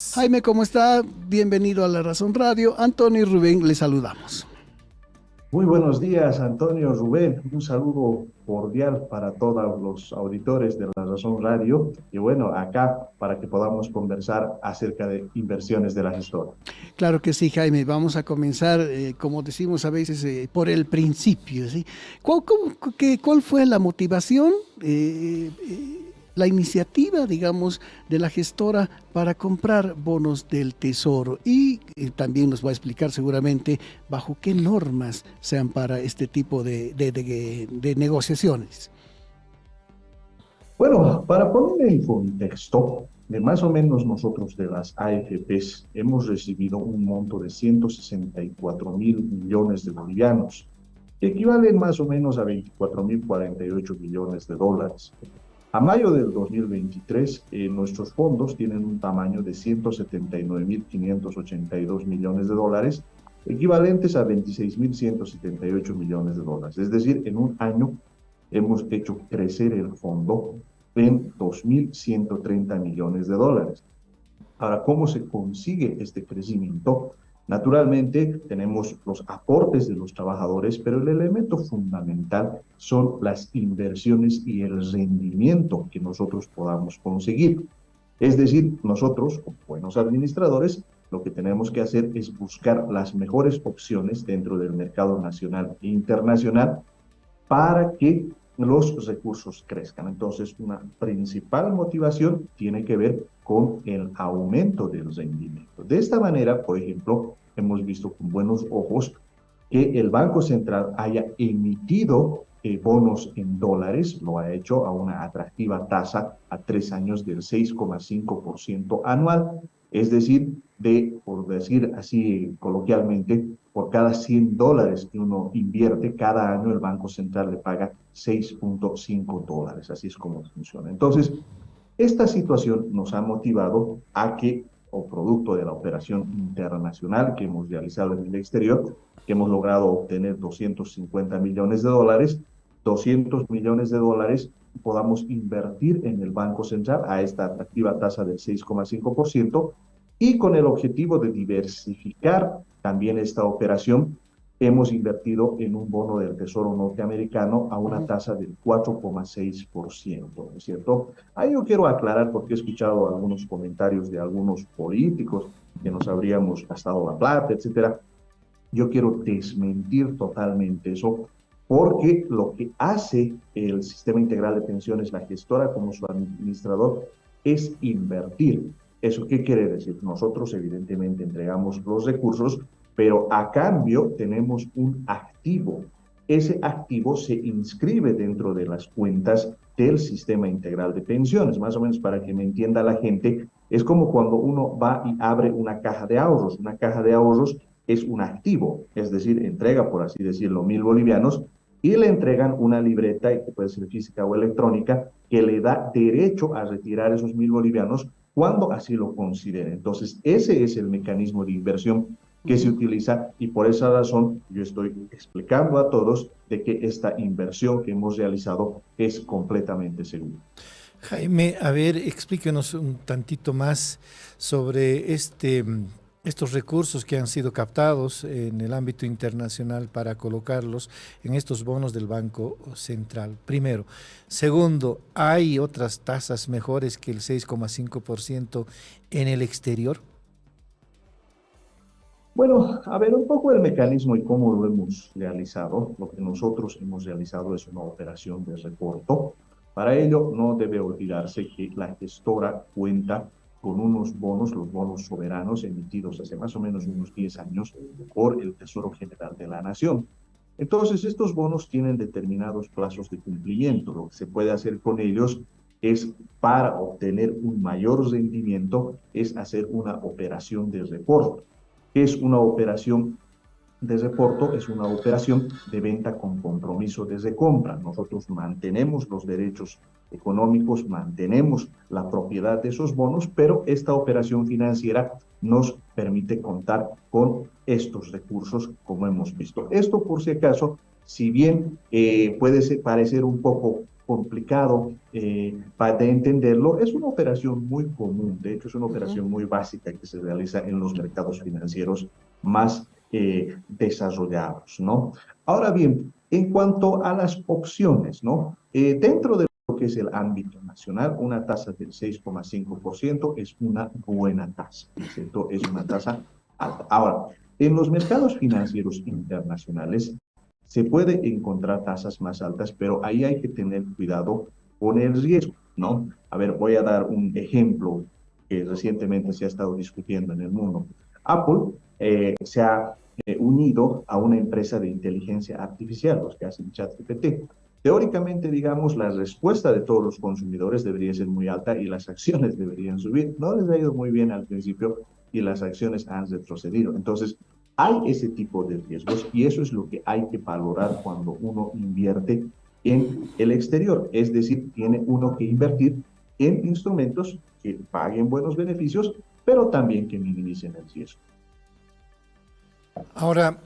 Jaime, ¿cómo está? Bienvenido a La Razón Radio. Antonio y Rubén, le saludamos. Muy buenos días, Antonio, Rubén. Un saludo cordial para todos los auditores de La Razón Radio. Y bueno, acá para que podamos conversar acerca de inversiones de la gestora. Claro que sí, Jaime. Vamos a comenzar, como decimos a veces, por el principio, ¿sí? ¿Cuál fue la motivación, la iniciativa, digamos, de la gestora para comprar bonos del Tesoro? Y también nos va a explicar seguramente bajo qué normas se ampara este tipo de negociaciones. Bueno, para poner en contexto, de más o menos nosotros de las AFPs hemos recibido un monto de 164.000 millones de bolivianos, que equivalen más o menos a 24.048 millones de dólares. A mayo del 2023, nuestros fondos tienen un tamaño de 179.582 millones de dólares, equivalentes a 26.178 millones de dólares. Es decir, en un año hemos hecho crecer el fondo en 2.130 millones de dólares. Ahora, ¿cómo se consigue este crecimiento? Naturalmente, tenemos los aportes de los trabajadores, pero el elemento fundamental son las inversiones y el rendimiento que nosotros podamos conseguir. Es decir, nosotros, como buenos administradores, lo que tenemos que hacer es buscar las mejores opciones dentro del mercado nacional e internacional para que los recursos crezcan. Entonces, una principal motivación tiene que ver con el aumento del rendimiento. De esta manera, por ejemplo, hemos visto con buenos ojos que el Banco Central haya emitido bonos en dólares, lo ha hecho a una atractiva tasa a 3 años del 6,5% anual, es decir, por decir así coloquialmente, por cada $100 que uno invierte, cada año el Banco Central le paga 6,5 dólares, así es como funciona. Entonces, esta situación nos ha motivado a que, o producto de la operación internacional que hemos realizado en el exterior, que hemos logrado obtener 250 millones de dólares, 200 millones de dólares podamos invertir en el Banco Central a esta atractiva tasa del 6,5% y con el objetivo de diversificar también esta operación hemos invertido en un bono del Tesoro norteamericano a una Ujú. tasa del 4,6%, ¿no es cierto? Ahí yo quiero aclarar porque he escuchado algunos comentarios de algunos políticos que nos habríamos gastado la plata, etcétera. Yo quiero desmentir totalmente eso porque lo que hace el Sistema Integral de Pensiones, la gestora como su administrador, es invertir. ¿Eso qué quiere decir? Nosotros evidentemente entregamos los recursos, pero a cambio tenemos un activo. Ese activo se inscribe dentro de las cuentas del Sistema Integral de Pensiones. Más o menos para que me entienda la gente, es como cuando uno va y abre una caja de ahorros. Una caja de ahorros es un activo, es decir, entrega, por así decirlo, 1.000 bolivianos y le entregan una libreta, que puede ser física o electrónica, que le da derecho a retirar esos 1.000 bolivianos cuando así lo considere. Entonces, ese es el mecanismo de inversión que se Ujú. utiliza y por esa razón yo estoy explicando a todos de que esta inversión que hemos realizado es completamente segura. Jaime, a ver, explíquenos un tantito más sobre estos recursos que han sido captados en el ámbito internacional para colocarlos en estos bonos del Banco Central. Primero. Segundo, ¿hay otras tasas mejores que el 6,5% en el exterior? Bueno, a ver un poco el mecanismo y cómo lo hemos realizado. Lo que nosotros hemos realizado es una operación de reporto. Para ello, no debe olvidarse que la gestora cuenta con unos bonos, los bonos soberanos emitidos hace más o menos unos 10 años por el Tesoro General de la Nación. Entonces, estos bonos tienen determinados plazos de cumplimiento. Lo que se puede hacer con ellos es, para obtener un mayor rendimiento, es hacer una operación de reporto. Es una operación de reporto, es una operación de venta con compromiso de recompra. Nosotros mantenemos los derechos económicos, mantenemos la propiedad de esos bonos, pero esta operación financiera nos permite contar con estos recursos, como hemos visto. Esto, por si acaso, si bien puede parecer un poco complicado de entenderlo. Es una operación muy común, de hecho es una operación muy básica que se realiza en los mercados financieros más desarrollados, ¿no? Ahora bien, en cuanto a las opciones, ¿no? Dentro de lo que es el ámbito nacional, una tasa del 6,5% es una buena tasa, ¿no es cierto? Es una tasa alta. Ahora, en los mercados financieros internacionales se puede encontrar tasas más altas, pero ahí hay que tener cuidado con el riesgo, ¿no? A ver, voy a dar un ejemplo que recientemente se ha estado discutiendo en el mundo. Apple se ha unido a una empresa de inteligencia artificial, los que hacen ChatGPT. Teóricamente, digamos, la respuesta de todos los consumidores debería ser muy alta y las acciones deberían subir. No les ha ido muy bien al principio y las acciones han retrocedido. Entonces, hay ese tipo de riesgos y eso es lo que hay que valorar cuando uno invierte en el exterior. Es decir, tiene uno que invertir en instrumentos que paguen buenos beneficios, pero también que minimicen el riesgo. Ahora,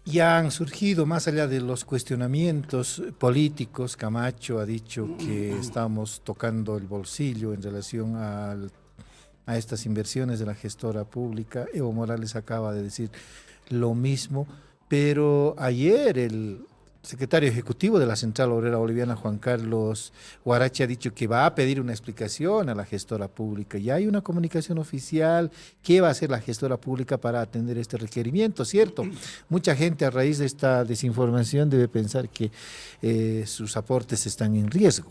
ya han surgido, más allá de los cuestionamientos políticos, Camacho ha dicho que estamos tocando el bolsillo en relación a estas inversiones de la gestora pública. Evo Morales acaba de decir lo mismo, pero ayer el secretario ejecutivo de la Central Obrera Boliviana, Juan Carlos Huarache, ha dicho que va a pedir una explicación a la gestora pública. Ya hay una comunicación oficial. ¿Qué va a hacer la gestora pública para atender este requerimiento? ¿Cierto? Mucha gente a raíz de esta desinformación debe pensar que sus aportes están en riesgo.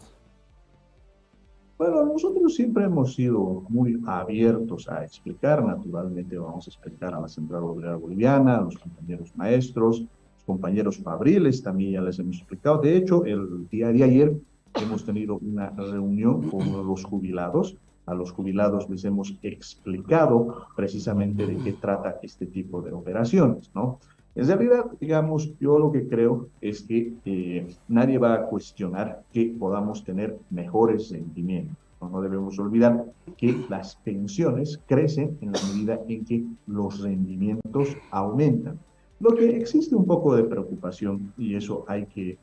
Bueno, nosotros siempre hemos sido muy abiertos a explicar. Naturalmente vamos a explicar a la Central Obrera Boliviana, a los compañeros maestros, los compañeros fabriles, también ya les hemos explicado. De hecho, el día de ayer hemos tenido una reunión con los jubilados. A los jubilados les hemos explicado precisamente de qué trata este tipo de operaciones, ¿no? En realidad, digamos, yo lo que creo es que nadie va a cuestionar que podamos tener mejores rendimientos. No, no debemos olvidar que las pensiones crecen en la medida en que los rendimientos aumentan. Lo que existe un poco de preocupación, y eso hay que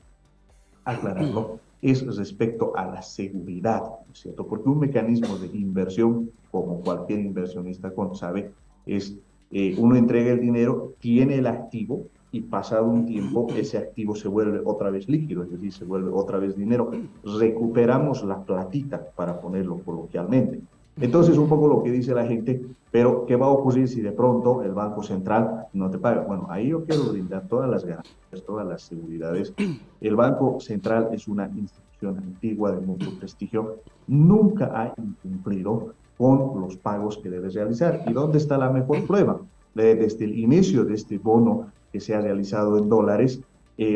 aclararlo, es respecto a la seguridad, ¿no es cierto? Porque un mecanismo de inversión, como cualquier inversionista sabe, es uno entrega el dinero, tiene el activo y pasado un tiempo ese activo se vuelve otra vez líquido, es decir, se vuelve otra vez dinero. Recuperamos la platita, para ponerlo coloquialmente. Entonces, un poco lo que dice la gente, pero ¿qué va a ocurrir si de pronto el Banco Central no te paga? Bueno, ahí yo quiero brindar todas las garantías, todas las seguridades. El Banco Central es una institución antigua de mucho prestigio, nunca ha incumplido con los pagos que debe realizar. ¿Y dónde está la mejor prueba? Desde el inicio de este bono que se ha realizado en dólares,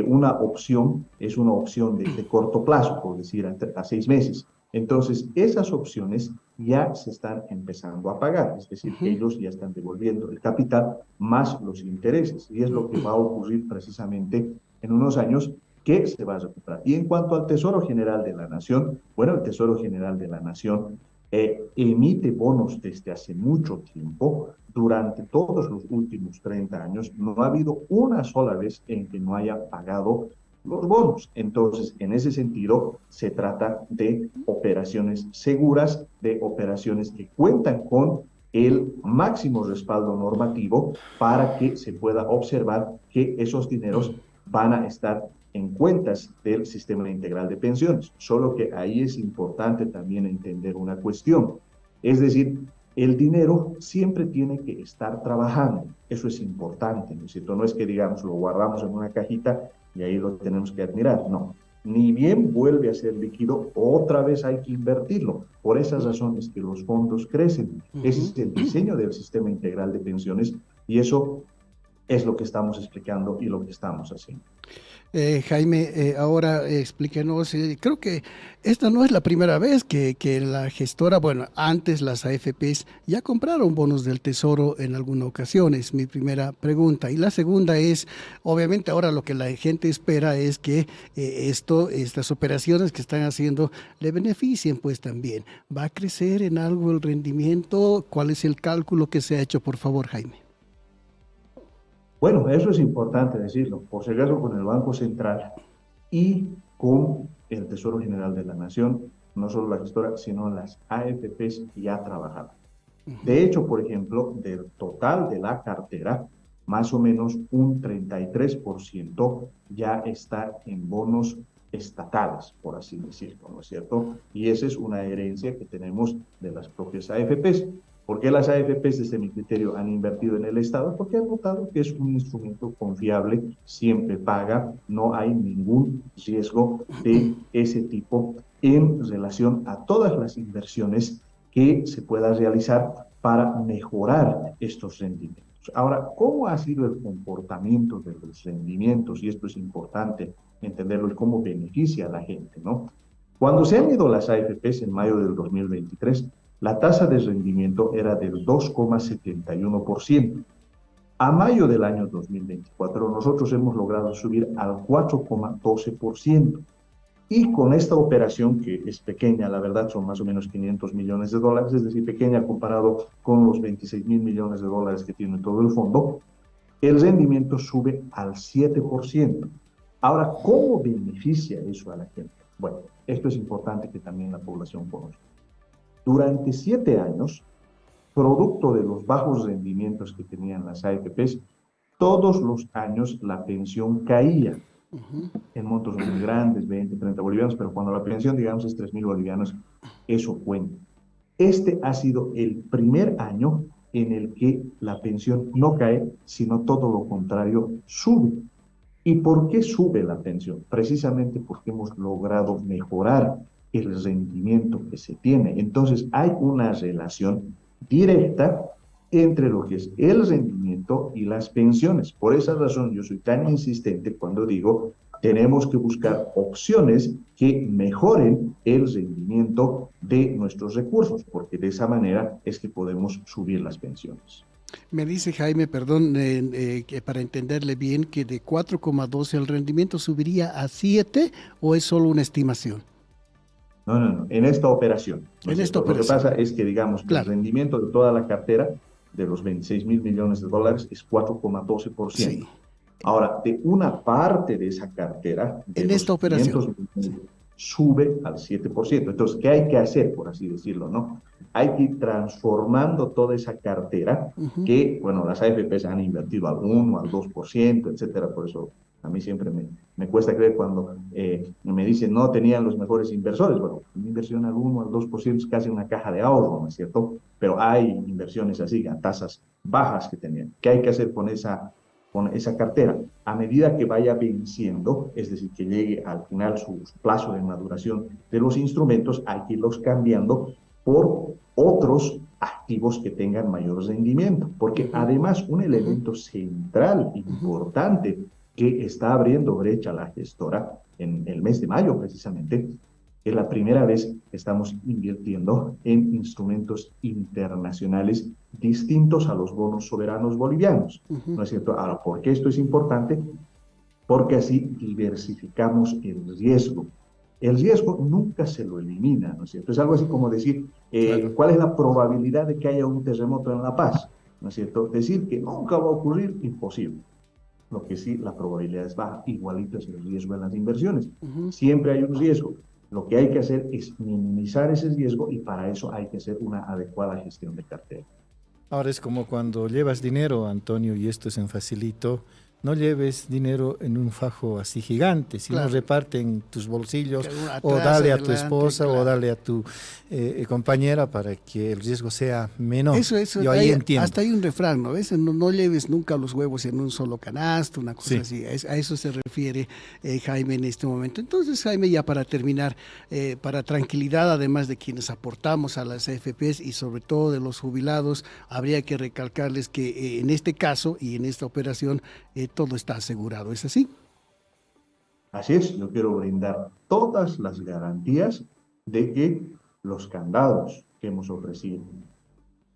una opción es una opción de corto plazo, por decir, a 6 meses. Entonces, esas opciones ya se están empezando a pagar, es decir, ellos ya están devolviendo el capital más los intereses, y es lo que va a ocurrir precisamente en unos años, que se va a recuperar. Y en cuanto al Tesoro General de la Nación, bueno, el Tesoro General de la Nación emite bonos desde hace mucho tiempo. Durante todos los últimos 30 años no ha habido una sola vez en que no haya pagado los bonos. Entonces, en ese sentido, se trata de operaciones seguras, de operaciones que cuentan con el máximo respaldo normativo para que se pueda observar que esos dineros van a estar en cuentas del sistema integral de pensiones. Solo que ahí es importante también entender una cuestión. Es decir, el dinero siempre tiene que estar trabajando. Eso es importante, ¿no es cierto? No es que, digamos, lo guardamos en una cajita y ahí lo tenemos que admirar. No. Ni bien vuelve a ser líquido, otra vez hay que invertirlo. Por esas razones que los fondos crecen. Ese es el diseño del sistema integral de pensiones y eso es lo que estamos explicando y lo que estamos haciendo. Jaime, ahora explíquenos, creo que esta no es la primera vez que la gestora, bueno, antes las AFPs ya compraron bonos del Tesoro en alguna ocasión, es mi primera pregunta. Y la segunda es, obviamente ahora lo que la gente espera es que estas operaciones que están haciendo le beneficien pues también. ¿Va a crecer en algo el rendimiento? ¿Cuál es el cálculo que se ha hecho, por favor, Jaime? Bueno, eso es importante decirlo, por si acaso con el Banco Central y con el Tesoro General de la Nación, no solo la gestora, sino las AFPs ya trabajaban. De hecho, por ejemplo, del total de la cartera, más o menos un 33% ya está en bonos estatales, por así decirlo, ¿no es cierto? Y esa es una herencia que tenemos de las propias AFPs. ¿Por qué las AFPs, desde mi criterio, han invertido en el Estado? Porque han notado que es un instrumento confiable, siempre paga, no hay ningún riesgo de ese tipo en relación a todas las inversiones que se pueda realizar para mejorar estos rendimientos. Ahora, ¿cómo ha sido el comportamiento de los rendimientos? Y esto es importante entenderlo y cómo beneficia a la gente, ¿no? Cuando se han ido las AFPs en mayo del 2023, la tasa de rendimiento era del 2,71%. A mayo del año 2024, nosotros hemos logrado subir al 4,12%. Y con esta operación, que es pequeña, la verdad son más o menos 500 millones de dólares, es decir, pequeña comparado con los 26 mil millones de dólares que tiene todo el fondo, el rendimiento sube al 7%. Ahora, ¿cómo beneficia eso a la gente? Bueno, esto es importante que también la población conozca. Durante 7 años, producto de los bajos rendimientos que tenían las AFPs, todos los años la pensión caía en montos muy grandes, 20, 30 bolivianos, pero cuando la pensión, digamos, es 3.000 bolivianos, eso cuenta. Este ha sido el primer año en el que la pensión no cae, sino todo lo contrario, sube. ¿Y por qué sube la pensión? Precisamente porque hemos logrado mejorar el rendimiento que se tiene. Entonces, hay una relación directa entre lo que es el rendimiento y las pensiones. Por esa razón, yo soy tan insistente cuando digo, tenemos que buscar opciones que mejoren el rendimiento de nuestros recursos, porque de esa manera es que podemos subir las pensiones. Me dice Jaime, perdón, que para entenderle bien, que de 4,12 el rendimiento subiría a 7 o es solo una estimación. No, en esta operación. ¿No En es esta cierto? Lo que operación. pasa es que, digamos, el Claro, rendimiento de toda la cartera de los 26 mil millones de dólares es 4,12%. sí. Ahora, de una parte de esa cartera, de En los esta operación. 500 millones, sube al 7%. Entonces, ¿qué hay que hacer, por así decirlo, no? Hay que ir transformando toda esa cartera Ujú. que, bueno, las AFPs han invertido al 1, al 2%, etcétera. Por eso a mí siempre me cuesta creer cuando me dicen, no, tenían los mejores inversores. Bueno, una inversión al 1, al 2% es casi una caja de ahorro, ¿no es cierto? Pero hay inversiones así, a tasas bajas que tenían. ¿Qué hay que hacer con esa cartera? A medida que vaya venciendo, es decir, que llegue al final su plazo de maduración de los instrumentos, hay que irlos cambiando por otros activos que tengan mayor rendimiento, porque además un elemento central, importante, que está abriendo brecha a la gestora en el mes de mayo precisamente, es la primera vez que estamos invirtiendo en instrumentos internacionales distintos a los bonos soberanos bolivianos, ¿no es cierto? Ahora, ¿por qué esto es importante? Porque así diversificamos el riesgo. El riesgo nunca se lo elimina, ¿no es cierto? Es algo así como decir, claro. ¿cuál es la probabilidad de que haya un terremoto en La Paz? ¿No es cierto? Decir que nunca va a ocurrir, imposible. Lo que sí, la probabilidad es baja, igualito es el riesgo en las inversiones. Siempre hay un riesgo. Lo que hay que hacer es minimizar ese riesgo y para eso hay que hacer una adecuada gestión de cartera. Ahora es como cuando llevas dinero, Antonio, y esto es en facilito, no lleves dinero en un fajo así gigante, sino Claro. reparte en tus bolsillos Atrás, o dale a tu adelante, esposa claro. o dale a tu compañera para que el riesgo sea menor. Eso, Yo ahí entiendo. hasta hay un refrán, ¿no? A veces no lleves nunca los huevos en un solo canasto, una cosa Sí. así. A eso se refiere Jaime en este momento. Entonces, Jaime, ya para terminar, para tranquilidad, además de quienes aportamos a las AFPs y sobre todo de los jubilados, habría que recalcarles que en este caso y en esta operación todo está asegurado. ¿Es así? Así es, yo quiero brindar todas las garantías de que los candados que hemos ofrecido,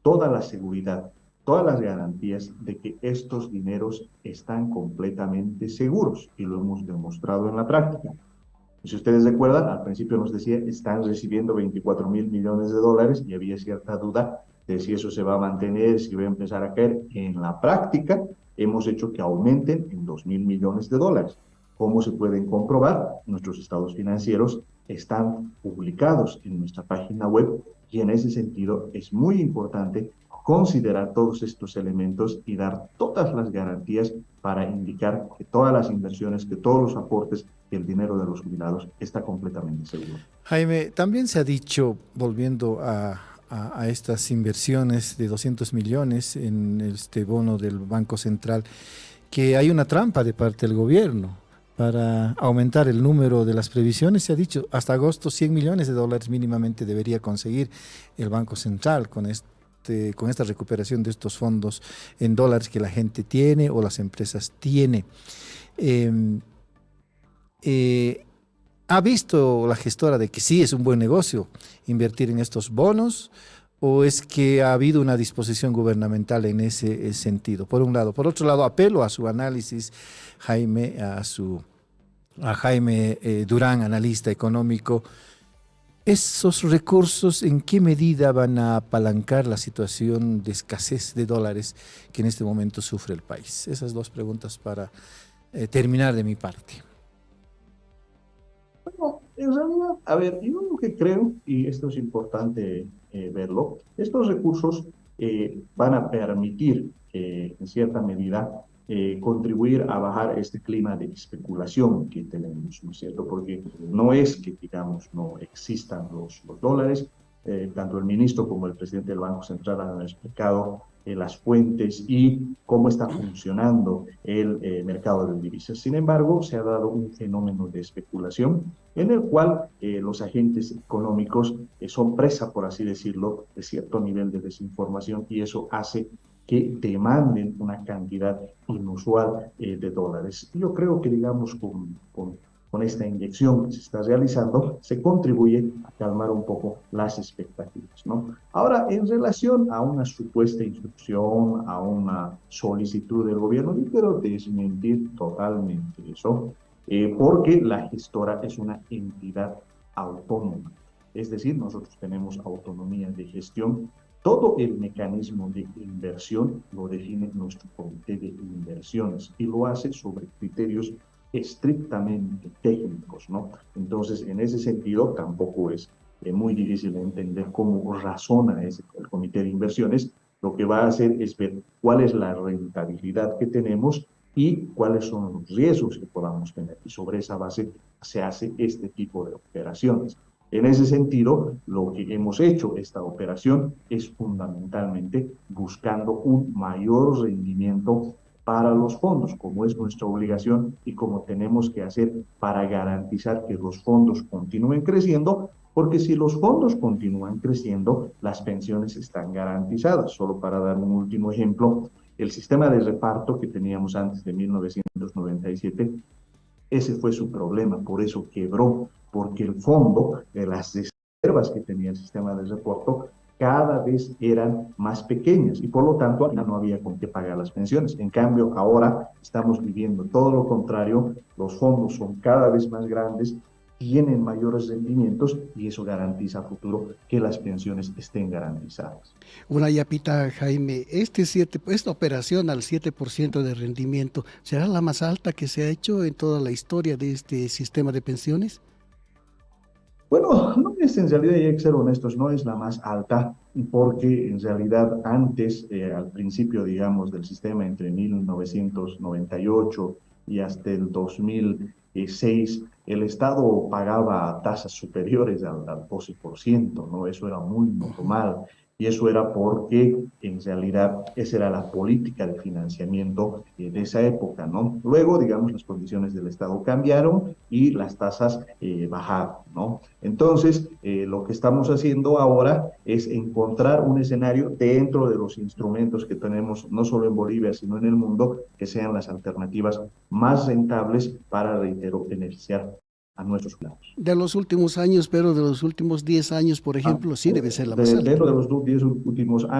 toda la seguridad, todas las garantías de que estos dineros están completamente seguros y lo hemos demostrado en la práctica. Si ustedes recuerdan, al principio nos decía, están recibiendo 24 mil millones de dólares y había cierta duda de si eso se va a mantener, si va a empezar a caer. En la práctica, hemos hecho que aumenten en 2 mil millones de dólares. ¿Cómo se pueden comprobar? Nuestros estados financieros están publicados en nuestra página web y en ese sentido es muy importante considerar todos estos elementos y dar todas las garantías para indicar que todas las inversiones, que todos los aportes y el dinero de los jubilados está completamente seguro. Jaime, también se ha dicho, volviendo a estas inversiones de 200 millones en este bono del Banco Central, que hay una trampa de parte del gobierno para aumentar el número de las previsiones. Se ha dicho, hasta agosto 100 millones de dólares mínimamente debería conseguir el Banco Central con esta recuperación de estos fondos en dólares que la gente tiene o las empresas tienen. ¿Ha visto la gestora de que sí es un buen negocio invertir en estos bonos o es que ha habido una disposición gubernamental en ese sentido? Por un lado. Por otro lado, apelo a su análisis, Jaime, a Jaime Durán, analista económico. ¿Esos recursos en qué medida van a apalancar la situación de escasez de dólares que en este momento sufre el país? Esas dos preguntas para terminar de mi parte. Bueno, en realidad, a ver, yo lo que creo, y esto es importante verlo, estos recursos van a permitir, en cierta medida, contribuir a bajar este clima de especulación que tenemos, ¿no es cierto? Porque no es que, digamos, no existan los dólares, tanto el ministro como el presidente del Banco Central han explicado las fuentes y cómo está funcionando el mercado de divisas. Sin embargo, se ha dado un fenómeno de especulación en el cual los agentes económicos son presa, por así decirlo, de cierto nivel de desinformación y eso hace que demanden una cantidad inusual de dólares. Yo creo que, digamos, con esta inyección que se está realizando, se contribuye a calmar un poco las expectativas, ¿no? Ahora, en relación a una supuesta instrucción, a una solicitud del gobierno, yo quiero desmentir totalmente eso, porque la gestora es una entidad autónoma. Es decir, nosotros tenemos autonomía de gestión. Todo el mecanismo de inversión lo define nuestro comité de inversiones y lo hace sobre criterios estrictamente técnicos, ¿no? Entonces, en ese sentido, tampoco es muy difícil de entender cómo razona el comité de inversiones. Lo que va a hacer es ver cuál es la rentabilidad que tenemos y cuáles son los riesgos que podamos tener. Y sobre esa base se hace este tipo de operaciones. En ese sentido, lo que hemos hecho esta operación es fundamentalmente buscando un mayor rendimiento para los fondos, como es nuestra obligación y como tenemos que hacer para garantizar que los fondos continúen creciendo, porque si los fondos continúan creciendo, las pensiones están garantizadas. Solo para dar un último ejemplo, el sistema de reparto que teníamos antes de 1997, ese fue su problema, por eso quebró, porque el fondo de las reservas que tenía el sistema de reparto cada vez eran más pequeñas y por lo tanto no había con qué pagar las pensiones. En cambio, ahora estamos viviendo todo lo contrario, los fondos son cada vez más grandes, tienen mayores rendimientos y eso garantiza a futuro que las pensiones estén garantizadas. Una yapita, Jaime, esta operación al 7% de rendimiento, ¿será la más alta que se ha hecho en toda la historia de este sistema de pensiones? Bueno, no es en realidad, y hay que ser honestos, no es la más alta, porque en realidad antes, al principio, digamos, del sistema, entre 1998 y hasta el 2006, el Estado pagaba tasas superiores al 12%, ¿no? Eso era muy normal. Y eso era porque en realidad esa era la política de financiamiento de esa época, ¿no? Luego, digamos, las condiciones del Estado cambiaron y las tasas bajaron, ¿no? Entonces, lo que estamos haciendo ahora es encontrar un escenario dentro de los instrumentos que tenemos, no solo en Bolivia, sino en el mundo, que sean las alternativas más rentables para, reitero, beneficiar a nuestros jubilados. De los últimos años, pero de los últimos 10 años, por ejemplo, sí debe ser la más alta. Dentro de los 10 últimos años,